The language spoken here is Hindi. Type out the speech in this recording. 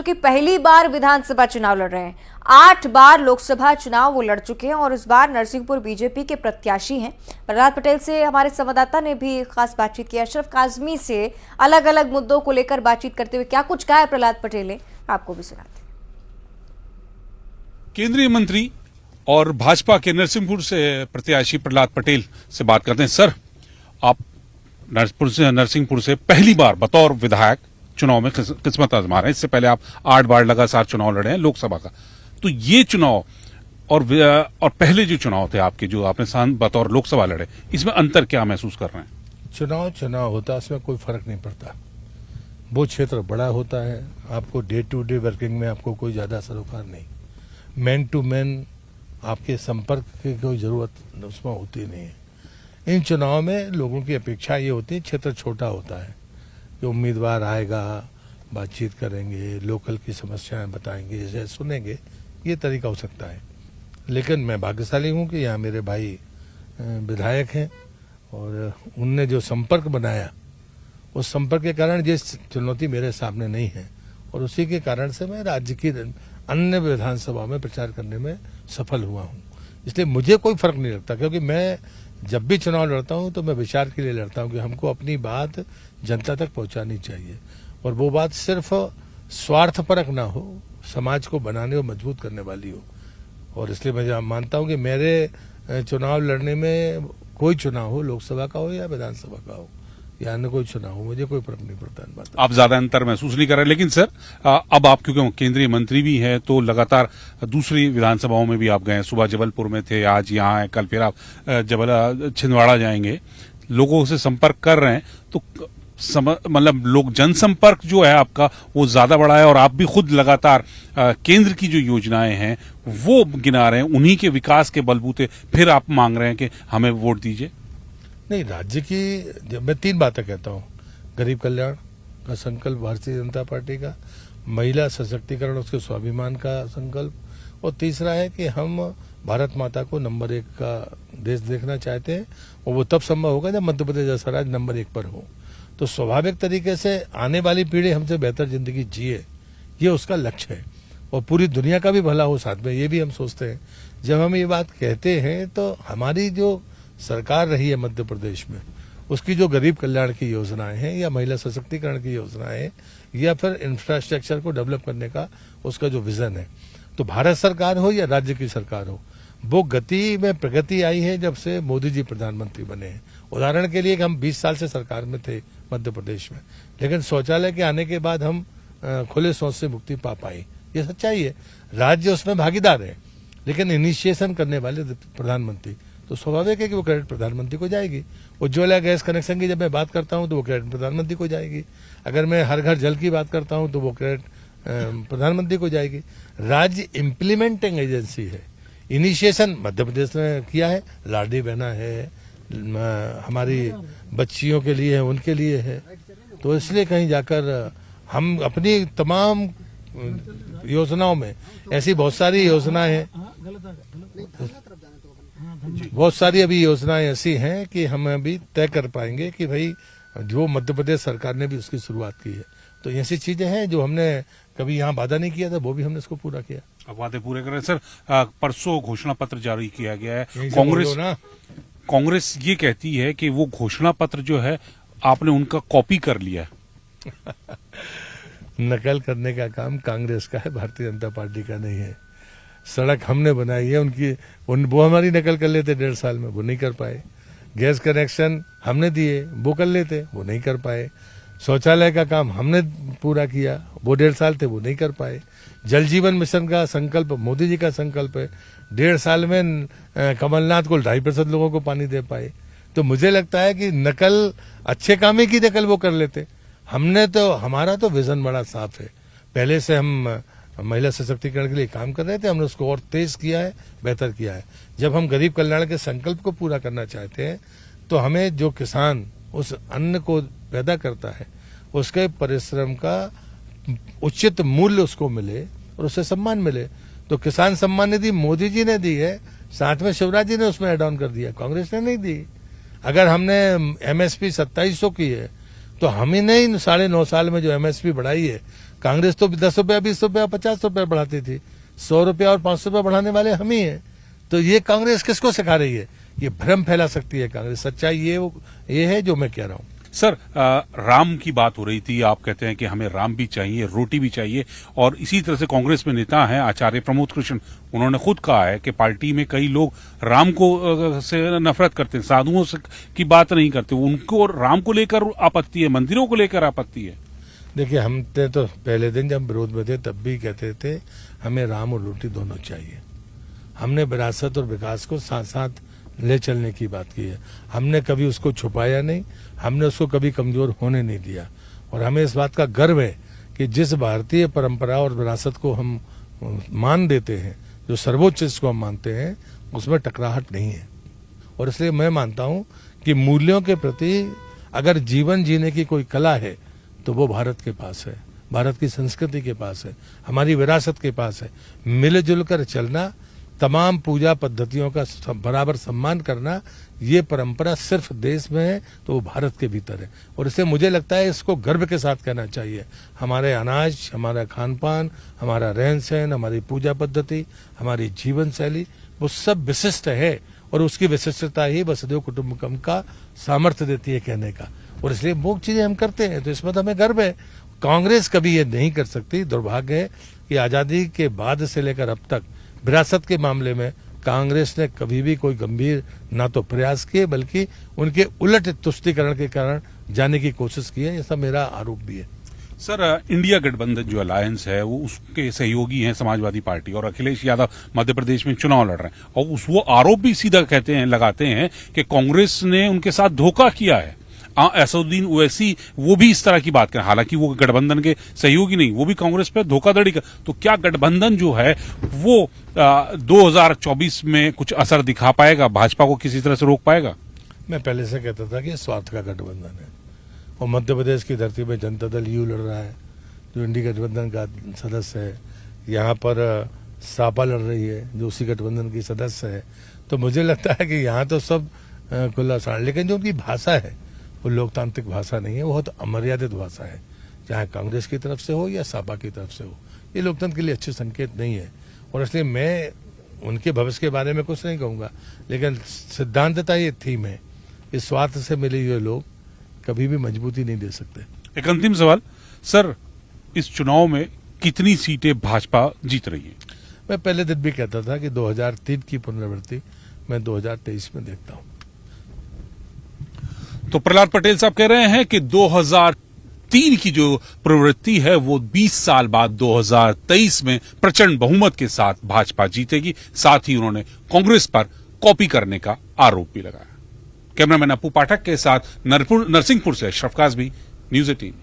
कि पहली बार विधानसभा चुनाव लड़ रहे हैं। 8 बार लोकसभा चुनाव वो लड़ चुके हैं और इस बार नरसिंहपुर बीजेपी के प्रत्याशी हैं। प्रहलाद पटेल से हमारे संवाददाता ने भी खास बातचीत की। अशरफ काजमी से अलग अलग मुद्दों को लेकर बातचीत करते हुए क्या कुछ कहा है प्रहलाद पटेल ने, आपको भी सुनाते। केंद्रीय मंत्री और भाजपा के नरसिंहपुर से प्रत्याशी प्रहलाद पटेल से बात करते हैं। सर, आप नरसिंहपुर से पहली बार बतौर विधायक चुनाव में किस्मत आजमा रहे हैं। इससे पहले आप 8 बार लगातार चुनाव लड़े हैं लोकसभा का। तो ये चुनाव और पहले जो चुनाव थे आपके, जो आपने बतौर लोकसभा लड़े, इसमें अंतर क्या महसूस कर रहे हैं? चुनाव होता है, इसमें कोई फर्क नहीं पड़ता। वो क्षेत्र बड़ा होता है, आपको डे टू डे वर्किंग में आपको कोई ज्यादा सरोकार नहीं। मैन टू मैन आपके संपर्क की कोई जरूरत उसमें होती नहीं है। इन चुनाव में लोगों की अपेक्षा ये होती है, क्षेत्र छोटा होता है कि उम्मीदवार आएगा, बातचीत करेंगे, लोकल की समस्याएं बताएंगे, जैसे सुनेंगे, ये तरीका हो सकता है। लेकिन मैं भाग्यशाली हूँ कि यहाँ मेरे भाई विधायक हैं और उनने जो संपर्क बनाया, उस संपर्क के कारण ये चुनौती मेरे सामने नहीं है और उसी के कारण से मैं राज्य की अन्य विधानसभा में प्रचार करने में सफल हुआ हूँ। इसलिए मुझे कोई फर्क नहीं लगता, क्योंकि मैं जब भी चुनाव लड़ता हूं तो मैं विचार के लिए लड़ता हूं कि हमको अपनी बात जनता तक पहुंचानी चाहिए और वो बात सिर्फ स्वार्थपरक ना हो, समाज को बनाने और मजबूत करने वाली हो। और इसलिए मैं मानता हूं कि मेरे चुनाव लड़ने में, कोई चुनाव हो, लोकसभा का हो या विधानसभा का हो या अन्य कोई चुनाव हो, मुझे कोई फर्क नहीं पड़ता इन बात। आप ज्यादा अंतर महसूस नहीं कर रहे। लेकिन सर, अब आप क्योंकि केंद्रीय मंत्री भी हैं तो लगातार दूसरी विधानसभाओं में भी आप गए। सुबह जबलपुर में थे, आज यहाँ है, कल फिर आप छिंदवाड़ा जाएंगे, लोगों से संपर्क कर रहे हैं। तो मतलब लोग जनसंपर्क जो है आपका वो ज्यादा बड़ा है और आप भी खुद लगातार केंद्र की जो योजनाएं हैं वो गिना रहे हैं, उन्हीं के विकास के बलबूते फिर आप मांग रहे हैं कि हमें वोट दीजिए। नहीं, राज्य की मैं 3 बातें कहता हूँ। गरीब कल्याण का संकल्प भारतीय जनता पार्टी का, महिला सशक्तिकरण, उसके स्वाभिमान का संकल्प, और तीसरा है कि हम भारत माता को नंबर 1 का देश देखना चाहते हैं और वो तब संभव होगा जब मध्य प्रदेश जैसा राज्य नंबर 1 पर हो। तो स्वाभाविक तरीके से आने वाली पीढ़ी हमसे बेहतर जिंदगी जिए, ये उसका लक्ष्य है और पूरी दुनिया का भी भला हो साथ में, ये भी हम सोचते हैं। जब हम ये बात कहते हैं तो हमारी जो सरकार रही है मध्य प्रदेश में, उसकी जो गरीब कल्याण की योजनाएं हैं या महिला सशक्तिकरण की योजनाएं हैं या फिर इंफ्रास्ट्रक्चर को डेवलप करने का उसका जो विजन है, तो भारत सरकार हो या राज्य की सरकार हो, वो गति में प्रगति आई है जब से मोदी जी प्रधानमंत्री बने हैं। उदाहरण के लिए हम 20 साल से सरकार में थे मध्य प्रदेश में, लेकिन शौचालय के आने के बाद हम खुले शौच से मुक्ति पा पाए, ये सच्चाई है। राज्य उसमें भागीदार है, लेकिन इनिशिएशन करने वाले प्रधानमंत्री, तो स्वाभाविक है कि वो क्रेडिट प्रधानमंत्री को जाएगी। उज्ज्वला गैस कनेक्शन की जब मैं बात करता हूं तो वो क्रेडिट प्रधानमंत्री को जाएगी। अगर मैं हर घर जल की बात करता हूं तो वो क्रेडिट प्रधानमंत्री को जाएगी। राज्य इम्प्लीमेंटिंग एजेंसी है। इनिशिएशन मध्य प्रदेश ने किया है, लाडली बहना है, हमारी बच्चियों के लिए है, उनके लिए है। तो इसलिए कहीं जाकर हम अपनी तमाम योजनाओं में, ऐसी बहुत सारी योजनाएं हैं, बहुत सारी अभी योजनाएं ऐसी हैं कि हम अभी तय कर पाएंगे कि भाई जो मध्य प्रदेश सरकार ने भी उसकी शुरुआत की है। तो ऐसी चीजें हैं जो हमने कभी यहाँ वादा नहीं किया था, वो भी हमने इसको पूरा किया। अब वादे पूरे कर रहे हैं। सर, परसों घोषणा पत्र जारी किया गया है। कांग्रेस ये कहती है कि वो घोषणा पत्र जो है आपने उनका कॉपी कर लिया है। नकल करने का काम कांग्रेस का है, भारतीय जनता पार्टी का नहीं है। सड़क हमने बनाई है, वो हमारी नकल कर लेते 1.5 साल में, वो नहीं कर पाए। गैस कनेक्शन हमने दिए, वो कर लेते, वो नहीं कर पाए। शौचालय का काम हमने पूरा किया, वो 1.5 साल थे, वो नहीं कर पाए। जल जीवन मिशन का संकल्प मोदी जी का संकल्प है, 1.5 साल में कमलनाथ को 2.5% लोगों को पानी दे पाए। तो मुझे लगता है कि नकल, अच्छे काम की नकल वो कर लेते। हमारा तो विजन बड़ा साफ है। पहले से हम महिला सशक्तिकरण के लिए काम कर रहे थे, हमने उसको और तेज किया है, बेहतर किया है। जब हम गरीब कल्याण के संकल्प को पूरा करना चाहते हैं तो हमें जो किसान उस अन्न को पैदा करता है, उसके परिश्रम का उचित मूल्य उसको मिले और उसे सम्मान मिले। तो किसान सम्मान निधि मोदी जी ने दी है, साथ में शिवराज जी ने उसमें एड ऑन कर दिया, कांग्रेस ने नहीं दी। अगर हमने एमएसपी 2700 की है तो हम ही नहीं 9.5 साल में जो एमएसपी बढ़ाई है कांग्रेस तो 10 रुपया, 20 रुपया, 50 रुपया बढ़ाती थी, 100 रुपया और 500 रुपया बढ़ाने वाले हम ही हैं। तो ये कांग्रेस किसको सिखा रही है? ये भ्रम फैला सकती है कांग्रेस। सच्चाई ये है जो मैं कह रहा हूँ। सर, राम की बात हो रही थी, आप कहते हैं कि हमें राम भी चाहिए, रोटी भी चाहिए, और इसी तरह से कांग्रेस में नेता हैं आचार्य प्रमोद कृष्ण, उन्होंने खुद कहा है कि पार्टी में कई लोग राम को से नफरत करते हैं, साधुओं से की बात नहीं करते, उनको राम को लेकर आपत्ति है, मंदिरों को लेकर आपत्ति है। देखिए, हम तो पहले दिन जब विरोध में थे तब भी कहते थे हमें राम और रोटी दोनों चाहिए। हमने विरासत और विकास को साथ साथ ले चलने की बात की है। हमने कभी उसको छुपाया नहीं, हमने उसको कभी कमजोर होने नहीं दिया। और हमें इस बात का गर्व है कि जिस भारतीय परंपरा और विरासत को हम मान देते हैं, जो सर्वोच्च चीज को हम मानते हैं, उसमें टकराहट नहीं है। और इसलिए मैं मानता हूं कि मूल्यों के प्रति अगर जीवन जीने की कोई कला है तो वो भारत के पास है, भारत की संस्कृति के पास है, हमारी विरासत के पास है। मिलजुल कर चलना, तमाम पूजा पद्धतियों का बराबर सम्मान करना, ये परंपरा सिर्फ देश में है तो वो भारत के भीतर है। और इससे मुझे लगता है इसको गर्व के साथ कहना चाहिए। हमारे अनाज, हमारा खान पान, हमारा रहन सहन, हमारी पूजा पद्धति, हमारी जीवन शैली, वो सब विशिष्ट है। और उसकी विशिष्टता ही वसुधैव कुटुंबकम का सामर्थ्य देती है कहने का। और इसलिए वो चीजें हम करते हैं, तो इसमें तो हमें गर्व है। कांग्रेस कभी ये नहीं कर सकती। दुर्भाग्य है कि आजादी के बाद से लेकर अब तक विरासत के मामले में कांग्रेस ने कभी भी कोई गंभीर ना तो प्रयास किए, बल्कि उनके उलट तुष्टीकरण के कारण जाने की कोशिश की है। ऐसा मेरा आरोप भी है। सर, इंडिया गठबंधन जो अलायंस है वो उसके सहयोगी हैं समाजवादी पार्टी, और अखिलेश यादव मध्य प्रदेश में चुनाव लड़ रहे हैं, और वो आरोप भी सीधा कहते हैं, लगाते हैं कि कांग्रेस ने उनके साथ धोखा किया है। असदुद्दीन ओवैसी वो भी इस तरह की बात करें, हालांकि वो गठबंधन के सहयोगी नहीं, वो भी कांग्रेस पे धोखाधड़ी कर। तो क्या गठबंधन जो है वो 2024 में कुछ असर दिखा पाएगा, भाजपा को किसी तरह से रोक पाएगा? मैं पहले से कहता था कि स्वार्थ का गठबंधन है। और मध्य प्रदेश की धरती में जनता दल यू लड़ रहा है, जो इंडी गठबंधन का सदस्य है। यहाँ पर सापा लड़ रही है, जो उसी गठबंधन की सदस्य है। तो मुझे लगता है कि यहाँ तो सब खुला साड़, लेकिन जो उनकी भाषा है वो लोकतांत्रिक भाषा नहीं है, वो बहुत अमर्यादित भाषा है, चाहे कांग्रेस की तरफ से हो या सापा की तरफ से हो। ये लोकतंत्र के लिए अच्छे संकेत नहीं है। और इसलिए मैं उनके भविष्य के बारे में कुछ नहीं कहूंगा, लेकिन सिद्धांतता ये थीम है, इस स्वार्थ से मिले हुए लोग कभी भी मजबूती नहीं दे सकते। एक अंतिम सवाल सर, इस चुनाव में कितनी सीटें भाजपा जीत रही है? मैं पहले दिन भी कहता था कि 2003 की पुनरावृत्ति मैं 2023 में देखता हूं। तो प्रहलाद पटेल साहब कह रहे हैं कि 2003 की जो प्रवृत्ति है वो 20 साल बाद 2023 में प्रचंड बहुमत के साथ भाजपा जीतेगी। साथ ही उन्होंने कांग्रेस पर कॉपी करने का आरोप भी लगाया। कैमरामैन अपू पाठक के साथ नरसिंहपुर से अशरफ काज़मी, न्यूज़ 18।